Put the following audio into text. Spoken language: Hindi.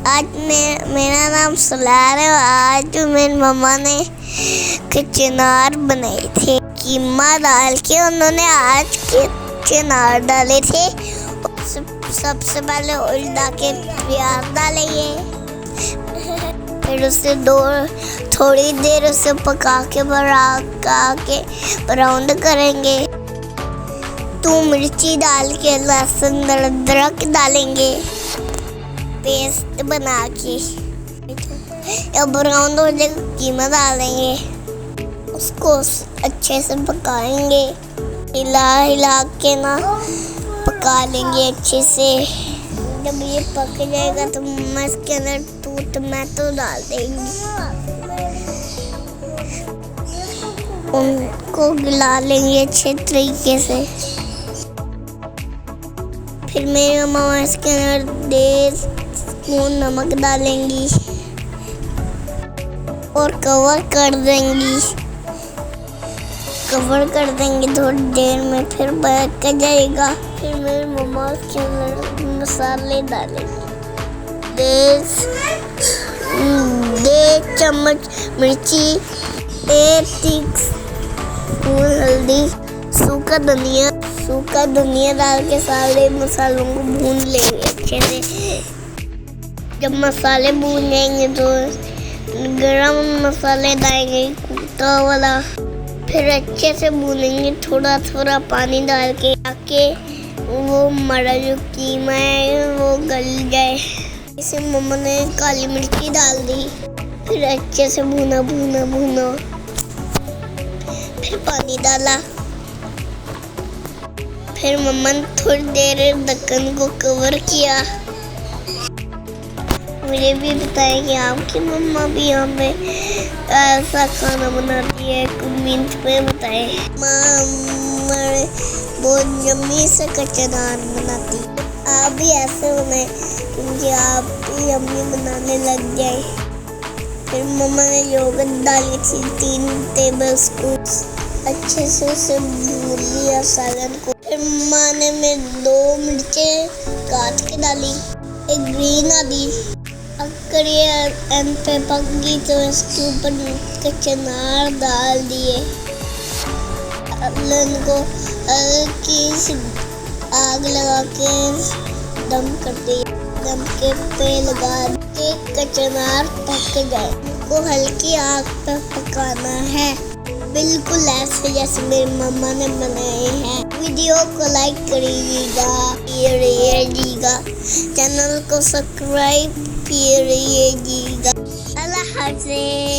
आज मेरा नाम सलार है। आज मेरी मम्मा ने चिनार बनाए थे। कीमा डाल के उन्होंने आज के चिनार डाले थे। सबसे पहले ऑयल डाल के प्याज डालेंगे, फिर उसे थोड़ी देर उसे पका के ब्राउन करेंगे। तो मिर्ची डाल के लहसुन अदरक डालेंगे पेस्ट बना के। अब ब्राउन हो जाएगा कीमा डालेंगे, उसको अच्छे से पकाएंगे। हिला के ना पका लेंगे अच्छे से। जब ये पक जाएगा तो मम्मा इसके अंदर टमाटो डाल देंगी, उनको गिला लेंगे अच्छे तरीके से। फिर मेरी मम्मा इसके अंदर 1.5 स्पून नमक डालेंगी और कवर कर देंगी थोड़ी देर में, फिर पक जाएगा। फिर मेरी मम्मा उसके अंदर मसाले डालेंगी। 1.5 चम्मच मिर्ची, 1 टीस्पून हल्दी, सूखा धनिया डाल के सारे मसालों को भून लेंगे अच्छे से। जब मसाले भून जाएंगे तो गरम मसाले डालेंगे कुटा वाला, फिर अच्छे से भूनेंगे थोड़ा पानी डाल के, ताकि वो हमारा जो कीमा है वो गल जाए। इसे मम्मा ने काली मिर्ची डाल दी, फिर अच्छे से भूना फिर पानी डाला। फिर मम्मा ने थोड़ी देर ढक्कन को कवर किया। मुझे भी बताया कि आपकी मम्मा भी यहाँ पे ऐसा खाना बनाती है, कमेंट पे बताए। मम्मा बहुत यम्मी से कच्चा नान बनाती है। आप भी ऐसे बनाए क्योंकि आप भी यम्मी बनाने लग जाए। फिर मम्मा ने योगर्ट डाली थी 3 टेबल स्पून, अच्छे से उसे भून लिया सालन को। फिर मम्मा ने 2 मिर्चें काट के डाली, एक ग्रीन आदि। अगर ये एंड पे पक गई तो इसके ऊपर कच्चे नार डाल दिए। को हल्की सी आग लगा के दम कर दिए। दम के पे लगा के कच्चे नार पक गए। को हल्की आग पे पकाना है, बिल्कुल ऐसे जैसे मेरी मम्मा ने बनाए हैं। वीडियो को लाइक करिएगा, चैनल को सब्सक्राइब करिएगा। अल्लाह हाफ़िज़।